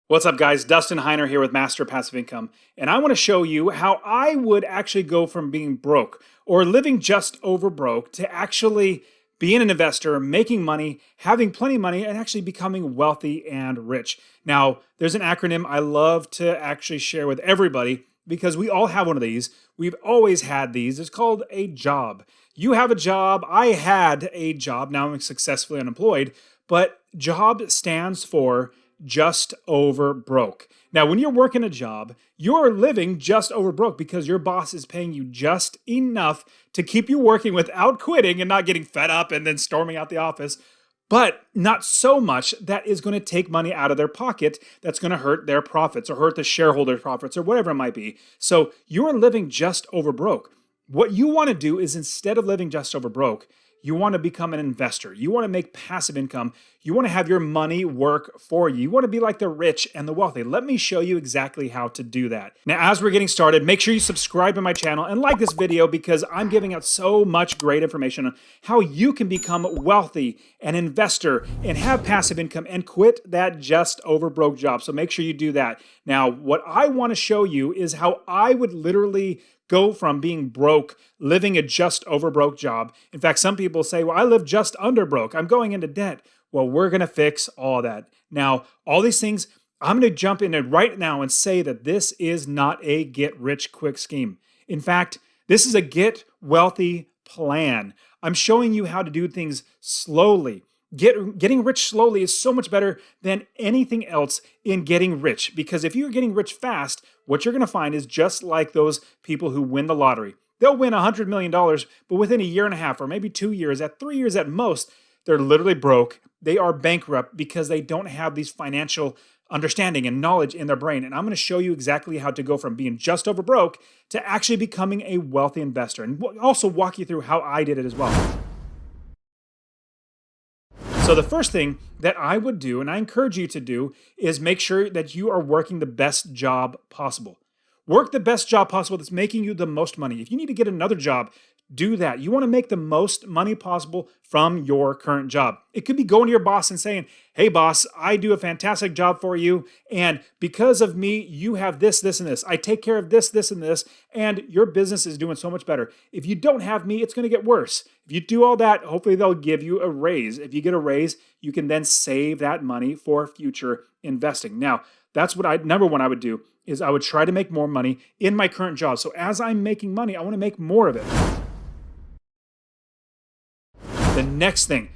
What's up, guys? Dustin Heiner here with Master Passive Income, and I want to show you how I would actually go from being broke or living just over broke to actually being an investor, making money, having plenty of money, and actually becoming wealthy and rich. Now, there's an acronym I love to actually share with everybody because we all have one of these. We've always had these. It's called a job. You have a job. I had a job. Now I'm successfully unemployed, but job stands for just over broke. Now, when you're working a job, you're living just over broke because your boss is paying you just enough to keep you working without quitting and not getting fed up and then storming out the office, but not so much that is going to take money out of their pocket that's going to hurt their profits or hurt the shareholders' profits or whatever it might be. So you're living just over broke. What you want to do is instead of living just over broke, you want to become an investor. You want to make passive income. You want to have your money work for you. You want to be like the rich and the wealthy. Let me show you exactly how to do that. Now, as we're getting started, make sure you subscribe to my channel and like this video because I'm giving out so much great information on how you can become wealthy, an investor, and have passive income and quit that just over broke job. So make sure you do that. Now, what I want to show you is how I would literally go from being broke, living a just over broke job. In fact, some people say, well, I live just under broke. I'm going into debt. Well, we're going to fix all that. Now, all these things, I'm going to jump in it right now and say that this is not a get rich quick scheme. In fact, this is a get wealthy plan. I'm showing you how to do things slowly. Getting rich slowly is so much better than anything else in getting rich, because if you're getting rich fast, what you're going to find is just like those people who win the lottery. They'll win $100 million, but within a year and a half or maybe 2 years, at 3 years at most, they're literally broke. They are bankrupt because they don't have these financial understanding and knowledge in their brain. And I'm going to show you exactly how to go from being just over broke to actually becoming a wealthy investor, and also walk you through how I did it as well. So the first thing that I would do, and I encourage you to do, is make sure that you are working the best job possible. Work the best job possible that's making you the most money. If you need to get another job, do that. You want to make the most money possible from your current job. It could be going to your boss and saying, hey boss, I do a fantastic job for you, and because of me, you have this, this, and this. I take care of this, this, and this, and your business is doing so much better. If you don't have me, it's going to get worse. If you do all that, hopefully they'll give you a raise. If you get a raise, you can then save that money for future investing. Now, that's what number one I would do is I would try to make more money in my current job. So as I'm making money, I want to make more of it. The next thing,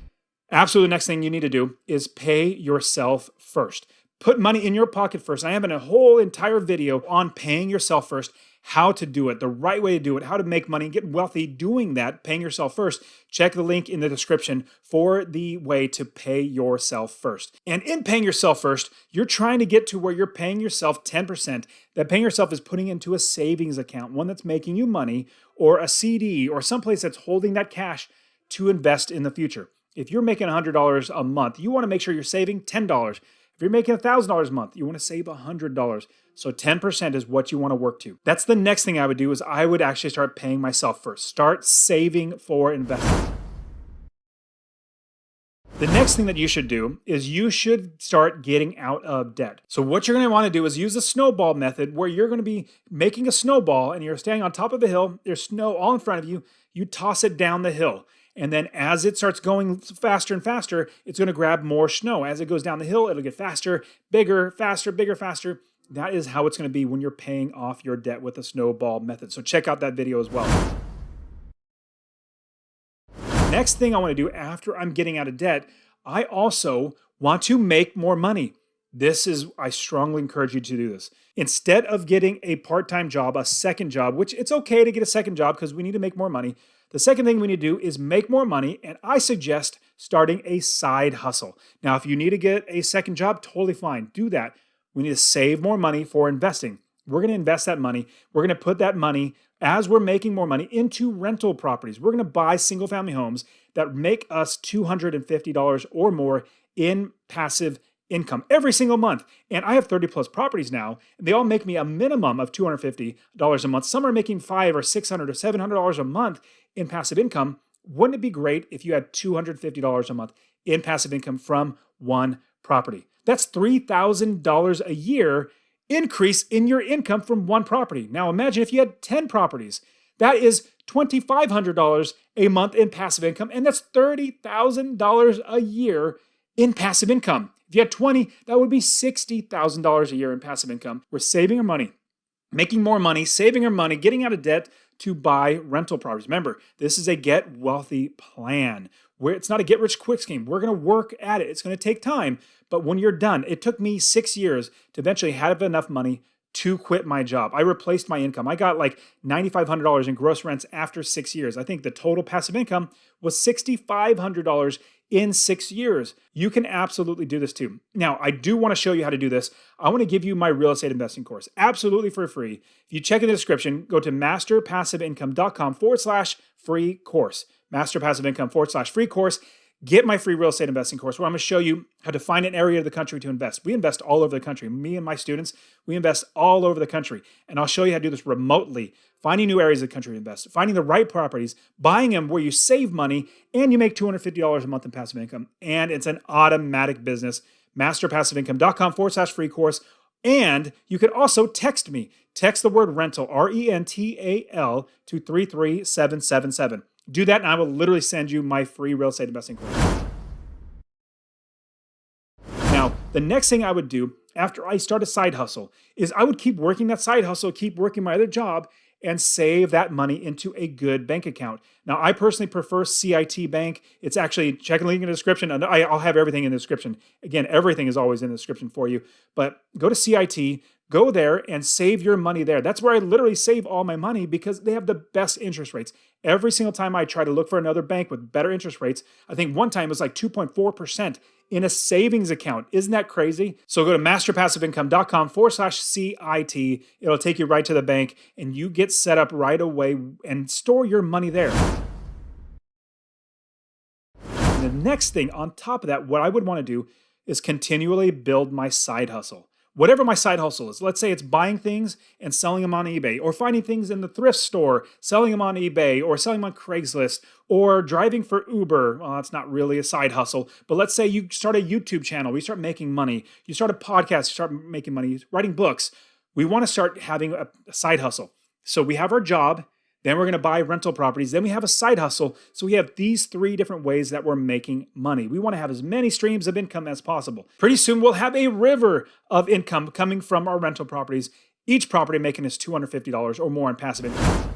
absolutely next thing you need to do is pay yourself first. Put money in your pocket first. I have a whole entire video on paying yourself first, how to do it, the right way to do it, how to make money and get wealthy doing that, paying yourself first. Check the link in the description for the way to pay yourself first. And in paying yourself first, you're trying to get to where you're paying yourself 10%. That paying yourself is putting into a savings account, one that's making you money, or a CD, or someplace that's holding that cash to invest in the future. If you're making $100 a month, you want to make sure you're saving $10. If you're making $1,000 a month, you want to save $100. So 10% is what you want to work to. That's the next thing I would do is I would actually start paying myself first. Start saving for investment. The next thing that you should do is you should start getting out of debt. So what you're going to want to do is use the snowball method, where you're going to be making a snowball and you're standing on top of a hill, there's snow all in front of you, you toss it down the hill. And then as it starts going faster and faster, it's going to grab more snow. As it goes down the hill, it'll get faster, bigger, faster, bigger, faster. That is how it's going to be when you're paying off your debt with the snowball method. So check out that video as well. Next thing I want to do after I'm getting out of debt, I also want to make more money. I strongly encourage you to do this. Instead of getting a part-time job, a second job, which it's okay to get a second job because we need to make more money. The second thing we need to do is make more money, and I suggest starting a side hustle. Now, if you need to get a second job, totally fine. Do that. We need to save more money for investing. We're going to invest that money. We're going to put that money, as we're making more money, into rental properties. We're going to buy single-family homes that make us $250 or more in passive income every single month. And I have 30 plus properties now, and they all make me a minimum of $250 a month. Some are making $500 or $600 or $700 a month in passive income. Wouldn't it be great if you had $250 a month in passive income from one property? That's $3,000 a year increase in your income from one property. Now imagine if you had 10 properties. That is $2,500 a month in passive income, and that's $30,000 a year in passive income. If you had 20, that would be $60,000 a year in passive income. We're saving our money, making more money, saving our money, getting out of debt to buy rental properties. Remember, this is a get wealthy plan. Where it's not a get rich quick scheme. We're going to work at it. It's going to take time, but when you're done, it took me 6 years to eventually have enough money to quit my job. I replaced my income. I got like $9,500 in gross rents after 6 years. I think the total passive income was $6,500 in 6 years. You can absolutely do this too. Now, I do want to show you how to do this. I want to give you my real estate investing course absolutely for free. If you check in the description, go to masterpassiveincome.com/free course. Masterpassiveincome/free course. Get my free real estate investing course where I'm going to show you how to find an area of the country to invest. We invest all over the country. Me and my students, we invest all over the country. And I'll show you how to do this remotely, finding new areas of the country to invest, finding the right properties, buying them where you save money, and you make $250 a month in passive income. And it's an automatic business. Masterpassiveincome.com/free course. And you could also text me. Text the word rental, RENTAL, to 33777. Do that, and I will literally send you my free real estate investing course. Now, the next thing I would do after I start a side hustle is I would keep working that side hustle, keep working my other job, and save that money into a good bank account. Now, I personally prefer CIT Bank. It's actually, check the link in the description. And I'll have everything in the description. Again, everything is always in the description for you. But go to CIT, go there and save your money there. That's where I literally save all my money because they have the best interest rates. Every single time I try to look for another bank with better interest rates, I think one time it was like 2.4% in a savings account. Isn't that crazy? So go to masterpassiveincome.com/CIT. It'll take you right to the bank and you get set up right away and store your money there. And the next thing on top of that, what I would want to do is continually build my side hustle. Whatever my side hustle is, let's say it's buying things and selling them on eBay, or finding things in the thrift store, selling them on eBay, or selling them on Craigslist, or driving for Uber. Well, that's not really a side hustle, but let's say you start a YouTube channel, you start making money, you start a podcast, you start making money, writing books. We want to start having a side hustle. So we have our job, then we're going to buy rental properties. Then we have a side hustle. So we have these 3 different ways that we're making money. We want to have as many streams of income as possible. Pretty soon we'll have a river of income coming from our rental properties, each property making us $250 or more in passive income.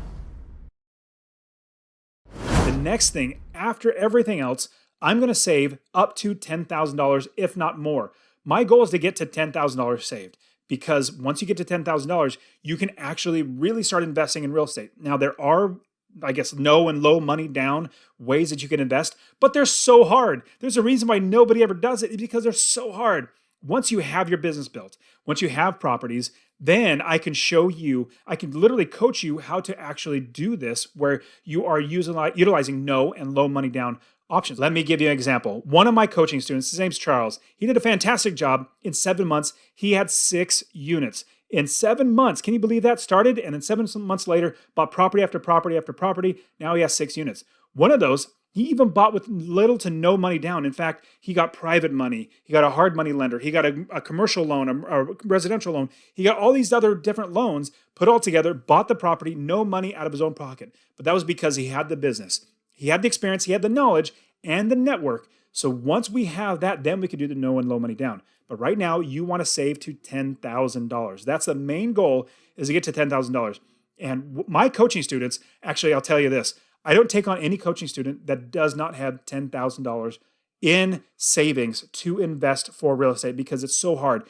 The next thing, after everything else, I'm going to save up to $10,000, if not more. My goal is to get to $10,000 saved. Because once you get to $10,000, you can actually really start investing in real estate. Now, there are, I guess, no and low money down ways that you can invest, but they're so hard. There's a reason why nobody ever does it, because they're so hard. Once you have your business built, once you have properties, then I can show you, I can literally coach you how to actually do this where you are utilizing no and low money down options. Let me give you an example. One of my coaching students, his name's Charles. He did a fantastic job. In 7 months, he had 6 units. In 7 months, can you believe that? Started, and then 7 months later, bought property after property after property. Now he has 6 units. One of those, he even bought with little to no money down. In fact, he got private money. He got a hard money lender. He got a commercial loan, a residential loan. He got all these other different loans, put all together, bought the property, no money out of his own pocket. But that was because he had the business. He had the experience, he had the knowledge, and the network. So once we have that, then we can do the no and low money down. But right now, you want to save to $10,000. That's the main goal, is to get to $10,000. And my coaching students, actually, I'll tell you this. I don't take on any coaching student that does not have $10,000 in savings to invest for real estate, because it's so hard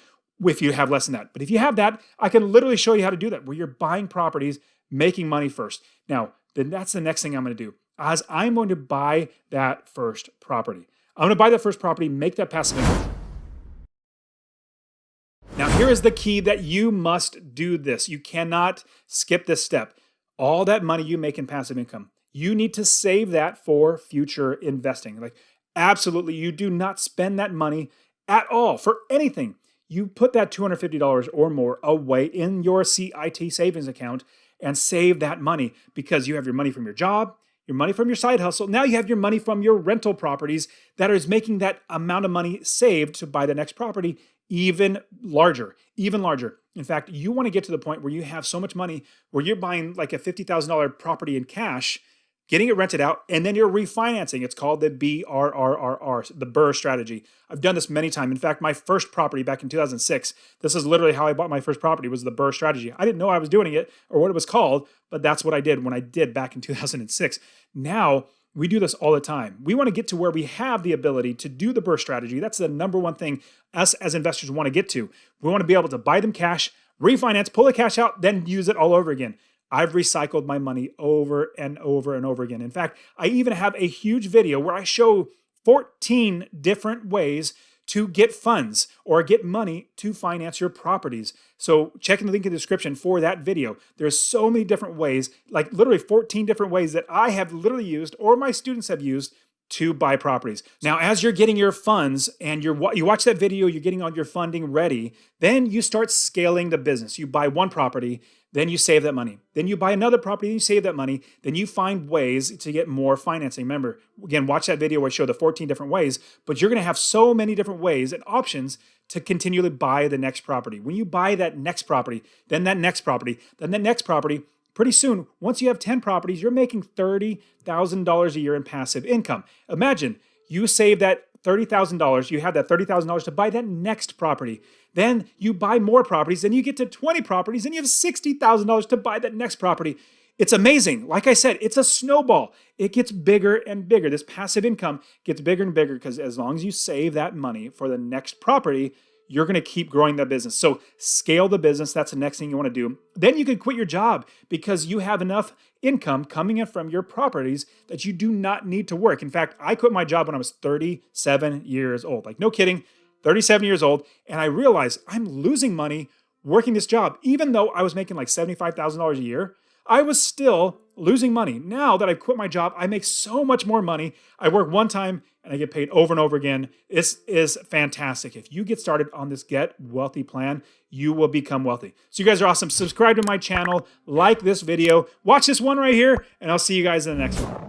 if you have less than that. But if you have that, I can literally show you how to do that, where you're buying properties, making money first. Now, then that's the next thing I'm going to do. As I'm going to buy that first property. I'm going to buy that first property, make that passive income. Now, here is the key that you must do this. You cannot skip this step. All that money you make in passive income, you need to save that for future investing. Like, absolutely, you do not spend that money at all for anything. You put that $250 or more away in your CIT savings account and save that money, because you have your money from your job, your money from your side hustle. Now you have your money from your rental properties that is making that amount of money saved to buy the next property even larger, even larger. In fact, you want to get to the point where you have so much money where you're buying like a $50,000 property in cash, getting it rented out, and then you're refinancing. It's called the BRRRR, the BRRRR strategy. I've done this many times. In fact, my first property back in 2006, this is literally how I bought my first property, was the BRRRR strategy. I didn't know I was doing it or what it was called, but that's what I did when I did back in 2006. Now, we do this all the time. We want to get to where we have the ability to do the BRRRR strategy. That's the number one thing us as investors want to get to. We want to be able to buy them cash, refinance, pull the cash out, then use it all over again. I've recycled my money over and over and over again. In fact, I even have a huge video where I show 14 different ways to get funds or get money to finance your properties. So check in the link in the description for that video. There's so many different ways, like literally 14 different ways that I have literally used or my students have used to buy properties. Now, as you're getting your funds and you watch that video, you're getting all your funding ready, then you start scaling the business. You buy one property, then you save that money. Then you buy another property, then you save that money. Then you find ways to get more financing. Remember, again, watch that video where I show the 14 different ways, but you're going to have so many different ways and options to continually buy the next property. When you buy that next property, then that next property, then that next property, pretty soon, once you have 10 properties, you're making $30,000 a year in passive income. Imagine you save that $30,000, you have that $30,000 to buy that next property. Then you buy more properties, then you get to 20 properties, and you have $60,000 to buy that next property. It's amazing. Like I said, it's a snowball. It gets bigger and bigger. This passive income gets bigger and bigger because as long as you save that money for the next property, you're going to keep growing that business. So scale the business. That's the next thing you want to do. Then you can quit your job because you have enough income coming in from your properties that you do not need to work. In fact, I quit my job when I was 37 years old. Like, no kidding, 37 years old. And I realized I'm losing money working this job. Even though I was making like $75,000 a year, I was still losing money. Now that I've quit my job, I make so much more money. I work one time and I get paid over and over again. This is fantastic. If you get started on this Get Wealthy plan, you will become wealthy. So you guys are awesome. Subscribe to my channel, like this video, watch this one right here, and I'll see you guys in the next one.